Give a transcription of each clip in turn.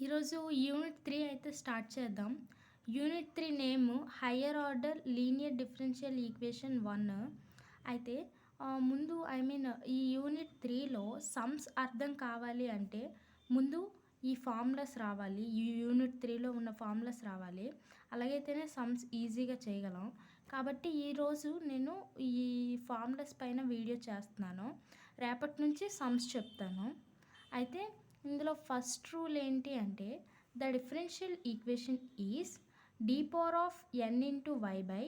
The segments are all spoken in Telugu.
ఈరోజు యూనిట్ 3 అయితే స్టార్ట్ చేద్దాం. Unit 3 name higher order linear differential equation 1. అయితే ముందు ఈ యూనిట్ 3లో సమ్స్ అర్థం కావాలి అంటే ముందు ఈ ఫార్ములాస్ రావాలి. ఈ యూనిట్ 3లో ఉన్న ఫార్ములాస్ రావాలి. అలాగైతేనే సమ్స్ ఈజీగా చేయగలం. కాబట్టి ఈరోజు నేను ఈ ఫార్ములాస్ పైన వీడియో చేస్తున్నాను. రేపటి నుంచి సమ్స్ చెప్తాను. అయితే ఇందులో ఫస్ట్ రూల్ ఏంటి అంటే the differential equation is d power of n into y by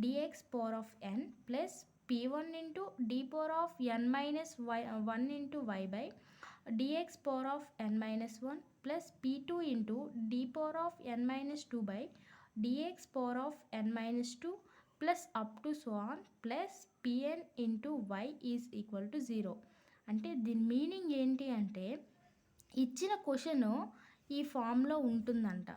dx power of n plus p1 into d power of n minus one into y by dx power of n minus one plus p2 into d power of n minus two by dx power of n minus two plus up to so on plus pn into y is equal to 0. అంటే దీని మీనింగ్ ఏంటి అంటే ఇచ్చిన క్వశ్చను ఈ ఫామ్లో ఉంటుందంట.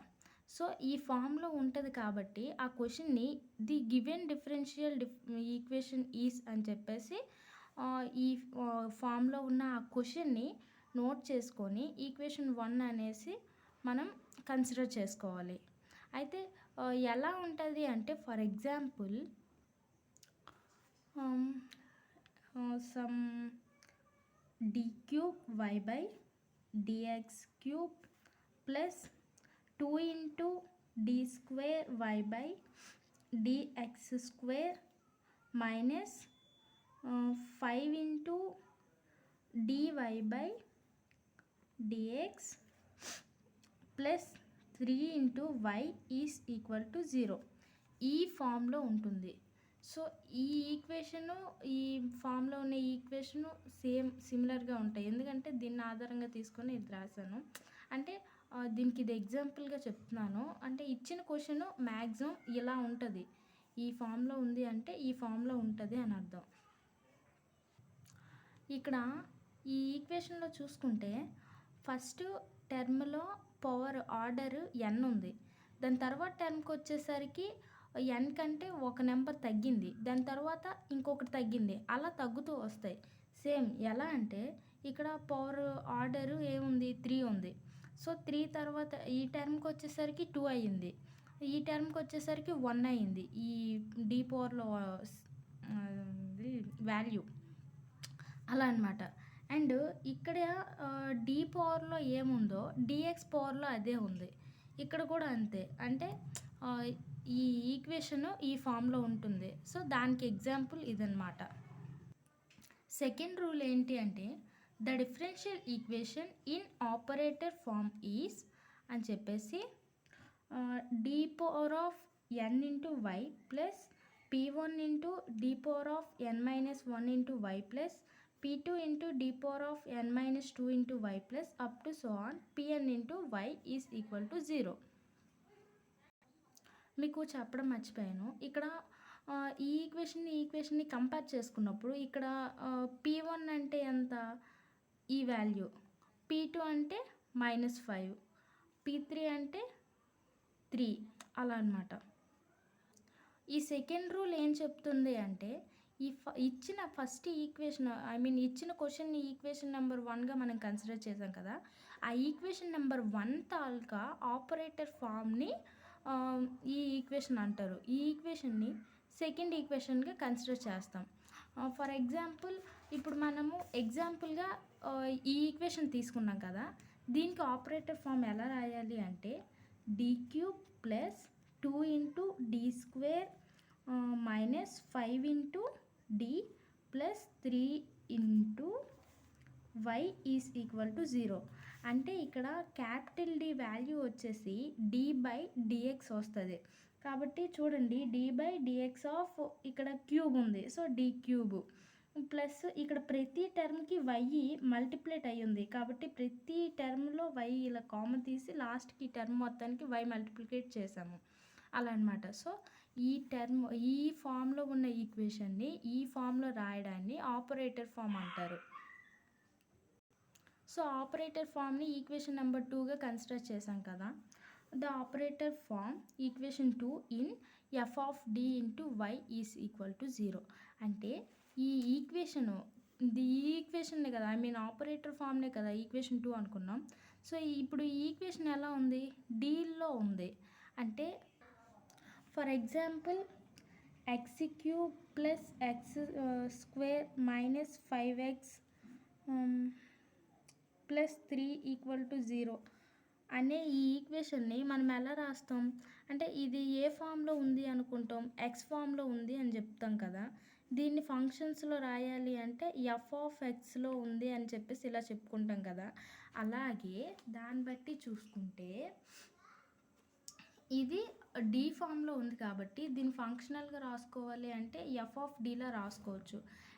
సో ఈ ఫామ్లో ఉంటుంది కాబట్టి ఆ క్వశ్చన్ని the given differential equation is అని చెప్పేసి ఈ ఫామ్లో ఉన్న ఆ క్వశ్చన్ని నోట్ చేసుకొని ఈక్వేషన్ 1 అనేసి మనం కన్సిడర్ చేసుకోవాలి. అయితే ఎలా ఉంటుంది అంటే for example some d cube y by dx cube plus 2 into d square y by dx square minus 5 into dy by dx plus 3 into y is equal to 0 ఈ ఫామ్లో ఉంటుంది. సో ఈ ఈక్వేషను ఈ ఫామ్లో ఉన్న ఈక్వేషను సిమిలర్గా ఉంటాయి. ఎందుకంటే దీన్ని ఆధారంగా తీసుకొని ఇది రాశాను. అంటే దీనికి ఇది ఎగ్జాంపుల్గా చెప్తున్నాను. అంటే ఇచ్చిన క్వశ్చన్ మ్యాక్సిమం ఇలా ఉంటుంది. ఈ ఫామ్లో ఉంది అంటే ఈ ఫామ్లో ఉంటుంది అని అర్థం. ఇక్కడ ఈ ఈక్వేషన్లో చూసుకుంటే ఫస్ట్ టర్మ్లో పవర్ ఆర్డర్ n ఉంది. దాని తర్వాత టర్మ్కి వచ్చేసరికి n కంటే ఒక నెంబర్ తగ్గింది, దాని తర్వాత ఇంకొకటి తగ్గింది, అలా తగ్గుతూ వస్తాయి. సేమ్ ఎలా అంటే ఇక్కడ పవర్ ఆర్డర్ ఏముంది 3 ఉంది. సో 3 తర్వాత ఈ టర్మ్కి వచ్చేసరికి 2 అయ్యింది, ఈ టర్మ్కి వచ్చేసరికి 1 అయ్యింది. ఈ d పవర్లో వాల్యూ అలా అనమాట. అండ్ ఇక్కడ d పవర్లో ఏముందో dx పవర్లో అదే ఉంది. ఇక్కడ కూడా అంతే. అంటే ఈ ఈక్వేషన్ ఈ ఫామ్లో ఉంటుంది. సో దానికి ఎగ్జాంపుల్ ఇదన్నమాట. సెకండ్ రూల్ ఏంటి అంటే the differential equation in operator form is అని చెప్పేసి d power of n into y plus p1 into d power of n minus one into y plus p2 into d power of n minus two into y plus up to so on pn into why is equal to 0. మీకు చెప్పడం మర్చిపోయాను. ఇక్కడ ఈ ఈక్వేషన్ని కంపేర్ చేసుకున్నప్పుడు ఇక్కడ p1 అంటే ఎంత, ఈ వాల్యూ, p2 అంటే -5, p3 అంటే 3, అలా అనమాట. ఈ సెకండ్ రూల్ ఏం చెప్తుంది అంటే ఇచ్చిన ఫస్ట్ ఈక్వేషన్ ఇచ్చిన క్వశ్చన్ని ఈక్వేషన్ నెంబర్ 1గా మనం కన్సిడర్ చేసాం కదా, ఆ ఈక్వేషన్ నెంబర్ 1 తాలూకా ఆపరేటర్ ఫామ్ని ఈ ఈక్వేషన్ అంటారు. ఈ ఈక్వేషన్ని సెకండ్ ఈక్వేషన్గా కన్సిడర్ చేస్తాం. ఫర్ ఎగ్జాంపుల్ ఇప్పుడు మనము ఎగ్జాంపుల్గా ఈ ఈక్వేషన్ తీసుకున్నాం కదా, దీనికి ఆపరేటర్ ఫామ్ ఎలా రాయాలి అంటే d cube plus 2 into d square minus 5 into d plus 3 into y is equal to 0. అంటే ఇక్కడ క్యాపిటల్ D వాల్యూ వచ్చేసి d బై dx వస్తుంది. కాబట్టి చూడండి d బై dx ఆఫ్ ఇక్కడ క్యూబ్ ఉంది, సో d క్యూబ్ ప్లస్ ఇక్కడ ప్రతి టర్మ్కి y మల్టిప్లేట్ అయ్యి ఉంది కాబట్టి ప్రతి టర్మ్లో y ఇలా కామన్ తీసి లాస్ట్కి టర్మ్ మొత్తానికి y మల్టిప్లికేట్ చేసాము అలా అనమాట. సో ఈ ఫామ్లో ఉన్న ఈక్వేషన్ని ఈ ఫామ్లో రాయడాన్ని ఆపరేటర్ ఫామ్ అంటారు. సో ఆపరేటర్ ఫామ్ని ఈక్వేషన్ నెంబర్ 2గా కన్సిడర్ చేసాం కదా, the operator form equation 2 in F of D into why is equal to 0. అంటే ఈ ఈక్వేషన్ని కదా ఆపరేటర్ ఫామ్నే కదా ఈక్వేషన్ 2 అనుకున్నాం. సో ఇప్పుడు ఈ ఈక్వేషన్ ఎలా ఉంది, డీల్లో ఉంది. అంటే for example X cube plus X square minus 5x plus 3 equal to 0 అనే ఈ ఈక్వేషన్ని మనం ఎలా రాస్తాం అంటే ఇది ఏ ఫామ్లో ఉంది అనుకుంటాం, ఎక్స్ ఫామ్లో ఉంది అని చెప్తాం కదా. దీన్ని ఫంక్షన్స్లో రాయాలి అంటే ఎఫ్ ఆఫ్ ఎక్స్లో ఉంది అని చెప్పేసి ఇలా చెప్పుకుంటాం కదా. అలాగే దాన్ని బట్టి చూసుకుంటే ఇది డి ఫామ్లో ఉంది కాబట్టి దీన్ని ఫంక్షనల్గా రాసుకోవాలి అంటే ఎఫ్ ఆఫ్ డీలా రాసుకోవచ్చు.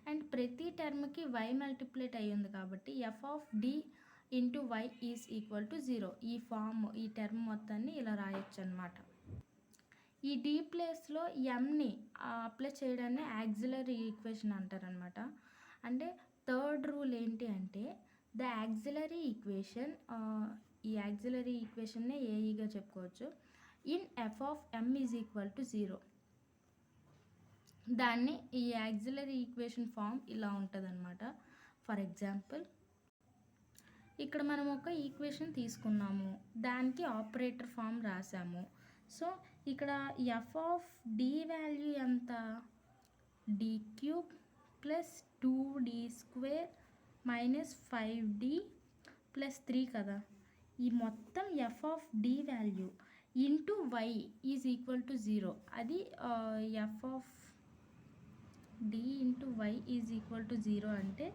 అండ్ ప్రతి టర్మ్కి వై మల్టిప్లేట్ అయ్యి ఉంది కాబట్టి f of D into why is equal to 0. ఈ టర్మ్ మొత్తాన్ని ఇలా రాయొచ్చు అనమాట. ఈ డి ప్లేస్లో ఎంని అప్లై చేయడాన్ని యాక్సిలరీ ఈక్వేషన్ అంటారనమాట. అంటే థర్డ్ రూల్ ఏంటి అంటే ద యాక్సిలరీ ఈక్వేషన్, ఈ యాక్సిలరీ ఈక్వేషన్నే ఏఈగా చెప్పుకోవచ్చు, in F of M is equal to 0. దాన్ని ఈ యాక్సిలరీ ఈక్వేషన్ ఫామ్ ఇలా ఉంటుంది అనమాట. ఫర్ ఎగ్జాంపుల్ ఇక్కడ మనం ఒక ఈక్వేషన్ తీసుకున్నాము, దానికి ఆపరేటర్ ఫామ్ రాసాము. సో ఇక్కడ ఎఫ్ ఆఫ్ డి వాల్యూ ఎంత, D cube plus 2d square minus 5d plus 3 కదా. ఈ మొత్తం f of D value into why is equal to 0. అది f of D into why is equal to 0 అంటే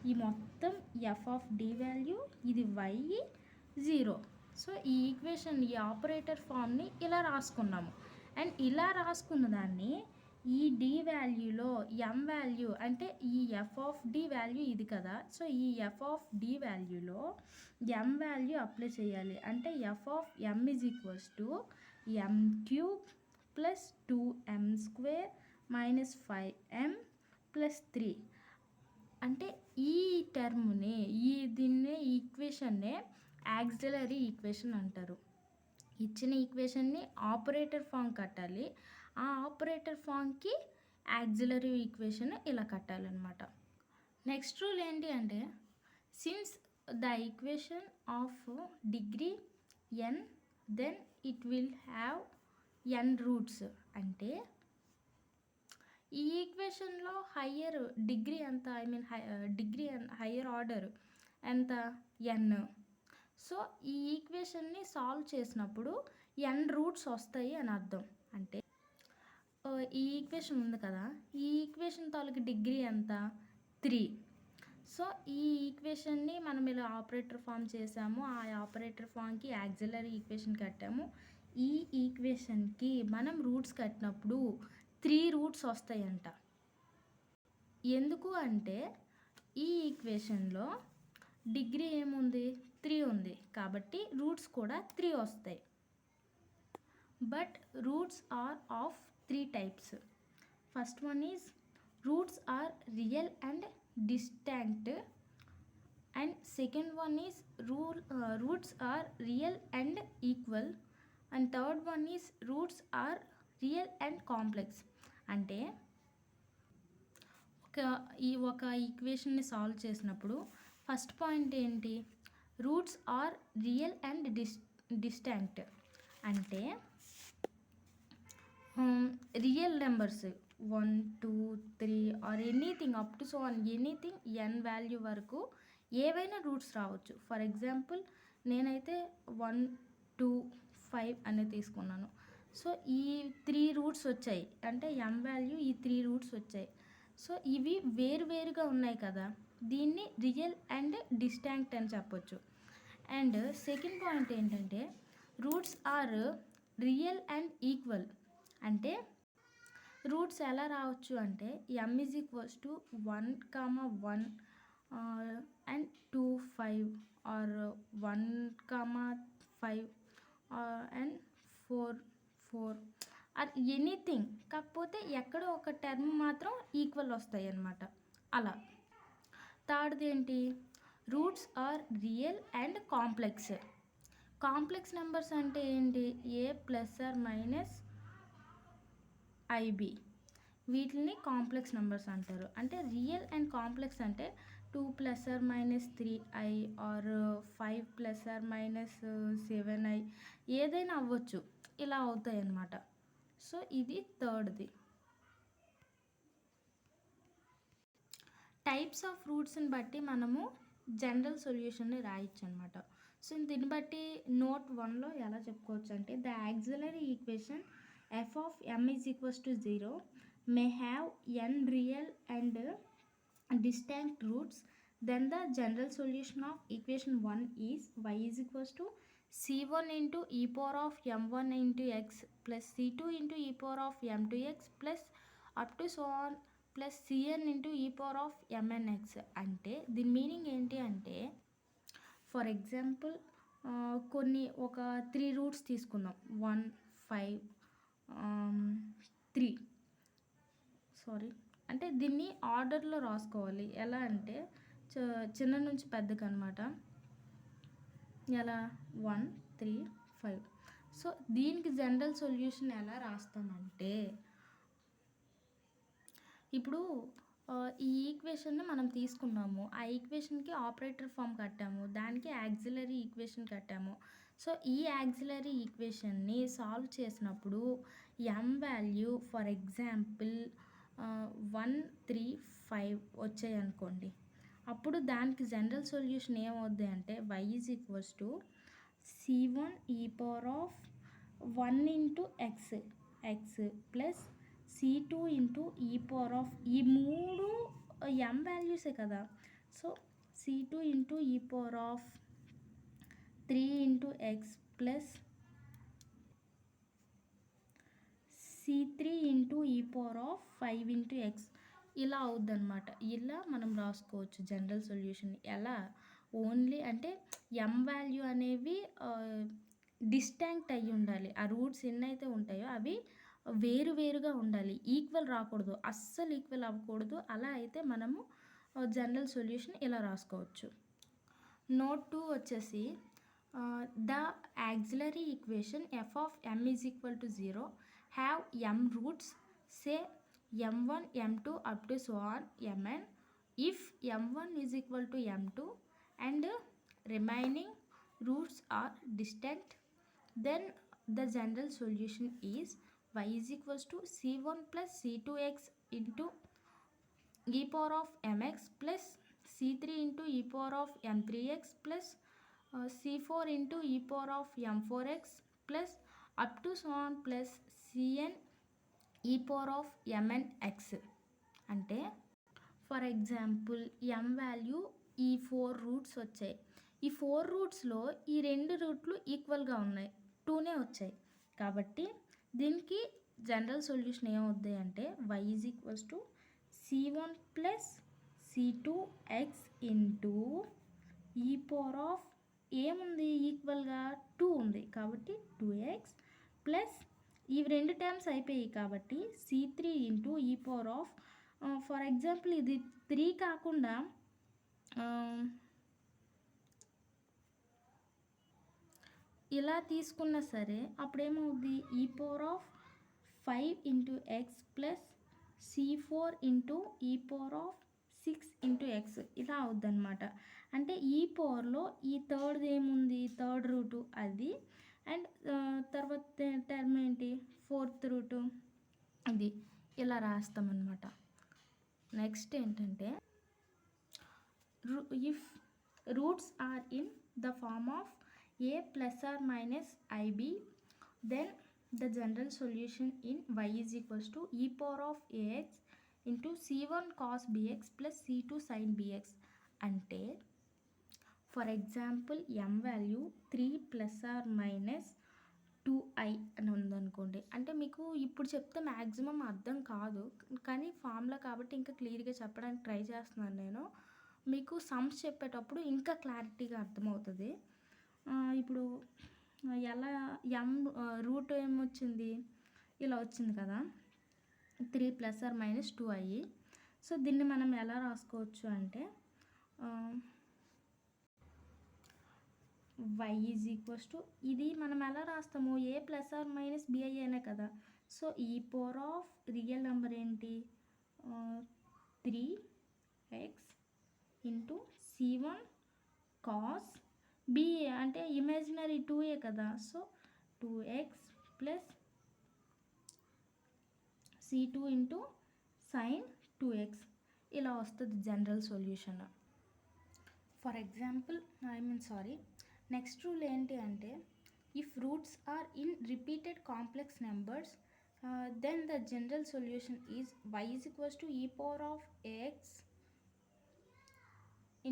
ఈ మొత్తం ఎఫ్ ఆఫ్ డి వాల్యూ, ఇది వై 0. సో ఈ ఈక్వేషన్, ఈ ఆపరేటర్ ఫామ్ని ఇలా రాసుకున్నాము. అండ్ ఇలా రాసుకున్న దాన్ని ఈ డి వాల్యూలో ఎం వాల్యూ అంటే ఈ ఎఫ్ ఆఫ్ డి వాల్యూ ఇది కదా. సో ఈ ఎఫ్ ఆఫ్ డి వాల్యూలో ఎం వాల్యూ అప్లై చేయాలి. అంటే F of M is equals to M cube plus 2m square minus 5m plus 3. అంటే ఈ టర్మ్ని, దీన్నే ఈక్వేషన్నే యాక్సిలరీ ఈక్వేషన్ అంటారు. ఇచ్చిన ఈక్వేషన్ని ఆపరేటర్ ఫామ్ కట్టాలి, ఆ ఆపరేటర్ ఫామ్కి యాక్సిలరీ ఈక్వేషన్ ఇలా కట్టాలన్నమాట. నెక్స్ట్ రూల్ ఏంటి అంటే since the equation of degree n then it will have n roots. అంటే ఈ ఈక్వేషన్లో హయ్యర్ డిగ్రీ ఎంత, డిగ్రీ హయ్యర్ ఆర్డర్ ఎంత, ఎన్. సో ఈ ఈక్వేషన్ని సాల్వ్ చేసినప్పుడు ఎన్ రూట్స్ వస్తాయి అని అర్థం. అంటే ఈ ఈక్వేషన్ ఉంది కదా, ఈ ఈక్వేషన్ తాలూకు డిగ్రీ ఎంత, 3. సో ఈ ఈక్వేషన్ని మనం ఇలా ఆపరేటర్ ఫామ్ చేసాము, ఆ ఆపరేటర్ ఫామ్కి యాక్సిలరీ ఈక్వేషన్ కట్టాము. ఈ ఈక్వేషన్కి మనం రూట్స్ కట్టినప్పుడు 3 రూట్స్ వస్తాయంట. ఎందుకు అంటే ఈ ఈక్వేషన్లో డిగ్రీ ఏముంది, 3 ఉంది కాబట్టి రూట్స్ కూడా 3 వస్తాయి. But roots are of 3 types. First one is roots are real and distinct, and second one is roots are real and equal, and third one is roots are real and complex. అంటే ఒక ఈక్వేషన్ని సాల్వ్ చేసినప్పుడు ఫస్ట్ పాయింట్ ఏంటి, roots are real and distinct. అంటే real numbers 1 2 3 or anything up to so on anything N value వరకు ఏవైనా రూట్స్ రావచ్చు. ఫర్ ఎగ్జాంపుల్ నేనైతే 1 2 5 అనేది తీసుకున్నాను. సో ఈ 3 రూట్స్ వచ్చాయి అంటే ఎం వాల్యూ ఈ 3 రూట్స్ వచ్చాయి. సో ఇవి వేరువేరుగా ఉన్నాయి కదా, దీన్ని రియల్ అండ్ డిస్టింక్ట్ అని చెప్పొచ్చు. అండ్ సెకండ్ పాయింట్ ఏంటంటే roots are real and equal. అంటే రూట్స్ ఎలా రావచ్చు అంటే M is equals to 1, 1 and 2, 5 or 1, 5 and 4 or anything. కాకపోతే ఎక్కడో ఒక టర్మ్ మాత్రం ఈక్వల్ వస్తాయి అన్నమాట. అలా థర్డ్ది ఏంటి, roots are real and complex. Complex numbers అంటే ఏంటి, a plus or minus i b, వీటిని కాంప్లెక్స్ నెంబర్స్ అంటారు. అంటే రియల్ అండ్ కాంప్లెక్స్ అంటే 2 plus or minus 3i or 5 plus or minus 7i ఏదైనా అవ్వచ్చు. ఇలా అవుతాయి అన్నమాట. సో ఇది థర్డ్ది. టైప్స్ ఆఫ్ రూట్స్ని బట్టి మనము జనరల్ సొల్యూషన్ని రాయొచ్చు అనమాట. సో దీన్ని బట్టి నోట్ 1లో ఎలా చెప్పుకోవచ్చు అంటే the auxiliary equation f of M is equals to 0 may have n real and distinct roots, then the general solution of equation 1 is y is equals to c1 into e power of m1 into x plus c2 into e power of m2x plus up to so on plus cn into e power of mnx. అంటే దీని మీనింగ్ ఏంటి అంటే ఫర్ ఎగ్జాంపుల్ కొన్ని ఒక 3 రూట్స్ తీసుకుందాం. 1 5 3 సారీ అంటే దీన్ని ఆర్డర్లో రాసుకోవాలి. ఎలా అంటే చిన్న నుంచి పెద్దకి అనమాట. ఎలా 1 3 5. సో దీనికి జనరల్ సొల్యూషన్ ఎలా రాస్తామంటే ఇప్పుడు ఈ ఈక్వేషన్ని మనం తీసుకున్నాము. ఆ ఈక్వేషన్కి ఆపరేటర్ ఫామ్ కట్టాము, దానికి యాక్సిలరీ ఈక్వేషన్ కట్టాము. సో ఈ యాక్సిలరీ ఈక్వేషన్ని సాల్వ్ చేసినప్పుడు ఎమ్ వాల్యూ ఫర్ ఎగ్జాంపుల్ 1 3 5 వచ్చాయి అనుకోండి. అప్పుడు దానికి జనరల్ సొల్యూషన్ ఏమవుద్ది అంటే y is equals to c1 e power of 1 into X plus c2 into ఈ పవర్ ఆఫ్ ఈ 3 ఎమ్ వాల్యూసే కదా. సో c2 ఇంటూ ఈ power of 3 into X plus c3 into ఈ పవర్ ఆఫ్ 5 ఇంటూ ఎక్స్ ఇలా అవుద్ది అనమాట. ఇలా మనం రాసుకోవచ్చు జనరల్ సొల్యూషన్. ఎలా ఓన్లీ అంటే ఎమ్ వాల్యూ అనేవి డిస్టాంక్ట్ అయ్యి ఉండాలి. ఆ రూట్స్ ఎన్నైతే ఉంటాయో అవి వేరుగా ఉండాలి, ఈక్వల్ రాకూడదు, అస్సలు ఈక్వల్ అవ్వకూడదు. అలా అయితే మనము జనరల్ సొల్యూషన్ ఇలా రాసుకోవచ్చు. నోట్ 2 వచ్చేసి the auxiliary equation f of M is equal to 0 have m roots say m1 m2 up to so on mn. If m1 is equal to m2 and remaining roots are distinct, then the general solution is y is equals to c1 plus c2x into e power of mx plus c3 into e power of m3x plus c4 into e power of m4x plus up to so on plus cn ఈ పవర్ ఆఫ్ mnx. అంటే ఫర్ ఎగ్జాంపుల్ ఎమ్ వాల్యూ ఈ 4 రూట్స్ వచ్చాయి. ఈ 4 రూట్స్లో ఈ 2 రూట్లు ఈక్వల్గా ఉన్నాయి, 2నే వచ్చాయి. కాబట్టి దీనికి జనరల్ సొల్యూషన్ ఏమవుద్ది అంటే y is equals to c1 plus c2x into ఈ పవర్ ఆఫ్ ఏముంది ఈక్వల్గా 2 ఉంది కాబట్టి 2x ప్లస్ ఇవి 2 టర్మ్స్ అయిపోయాయి కాబట్టి c3 ఇంటూ ఈ పవర్ ఆఫ్ ఫర్ ఎగ్జాంపుల్ ఇది 3 కాకుండా ఇలా తీసుకున్నా సరే అప్పుడేమవుద్ది ఈ power of 5 into X plus c4 into ఈ పవర్ ఆఫ్ 6 ఇంటూ ఎక్స్ ఇలా అవుద్ది అనమాట. అంటే ఈ పవర్లో ఈ థర్డ్ ఏముంది, థర్డ్ రూటు అది, అండ్ తర్వాత టర్మ్ ఏంటి, 4th రూటు, ఇది ఇలా రాస్తామన్నమాట. నెక్స్ట్ ఏంటంటే if roots are in the form of A plus or minus IB then the general solution in y is equals to ఈ power of AX into c1 cos bx plus c2 sine BX. అంటే for example M value 3 plus or minus 2i అని ఉందనుకోండి. అంటే మీకు ఇప్పుడు చెప్తే మ్యాక్సిమం అర్థం కాదు, కానీ ఫార్ములా కాబట్టి ఇంకా క్లియర్గా చెప్పడానికి ట్రై చేస్తున్నాను నేను. మీకు సమ్స్ చెప్పేటప్పుడు ఇంకా క్లారిటీగా అర్థమవుతుంది. ఇప్పుడు ఎలా ఎమ్ రూట్ ఏమొచ్చింది, ఇలా వచ్చింది కదా 3 plus or minus 2i. So దీన్ని మనం ఎలా రాసుకోవచ్చు అంటే y ఈజ్ ఈక్వల్స్ టు ఇది మనం ఎలా రాస్తాము, ఏ ప్లస్ ఆర్ మైనస్ బిఐ అనే కదా. సో ఈ పవర్ ఆఫ్ రియల్ నెంబర్ ఏంటి 3x into C1 cos b అంటే ఇమాజినరీ 2a కదా, so 2x plus C2 into sine 2x ఇలా వస్తుంది general solution. For example next rule ఏంటి అంటే if roots are in repeated complex numbers then the general solution is y is equals to e power of ax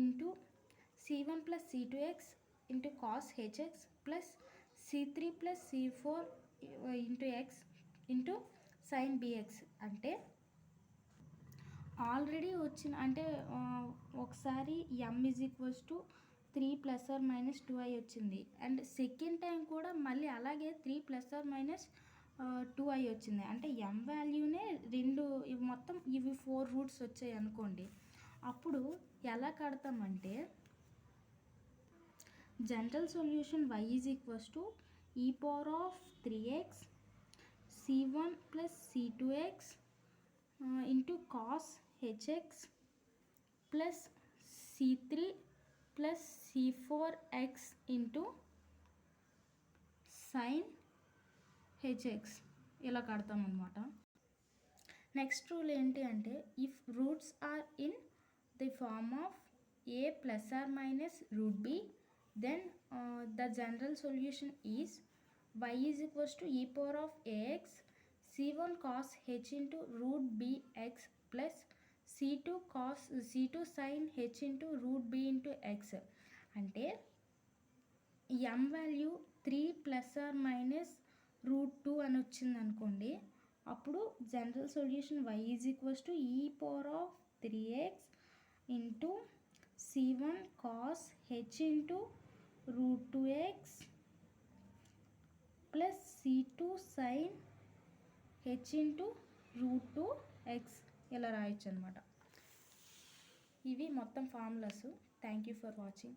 into C1 plus C2x into cos hx plus C3 plus C4 into x into sine bx. అంటే ఆల్రెడీ వచ్చిన అంటే ఒకసారి m is equals to 3 plus or minus 2i వచ్చింది, అండ్ సెకండ్ టైం కూడా మళ్ళీ అలాగే 3 ప్లస్ ఆర్ మైనస్ 2i వచ్చింది. అంటే m వాల్యూనే మొత్తం ఇవి 4 రూట్స్ వచ్చాయి అనుకోండి. అప్పుడు ఎలా కడతామంటే general solution y is equals to e power of 3x C1 plus C2x into cos hx plus C3 plus C4x into sine hx ఇలా కడతాం అన్నమాట. నెక్స్ట్ రూల్ ఏంటి అంటే if roots are in the form of a plus or minus root b then the general solution is y is equals to e power of ax C1 cos h into root bx plus C2 sin h into root b into x. అంటే m value 3 plus or minus root 2 అని వచ్చింది అనుకోండి. అప్పుడు general solution y is equals to e power of 3x into C1 cos h into root 2x plus C2 sin h into root 2x ఇలా రాయొచ్చు అనమాట. ఇవి మొత్తం formulas. Thank you for watching.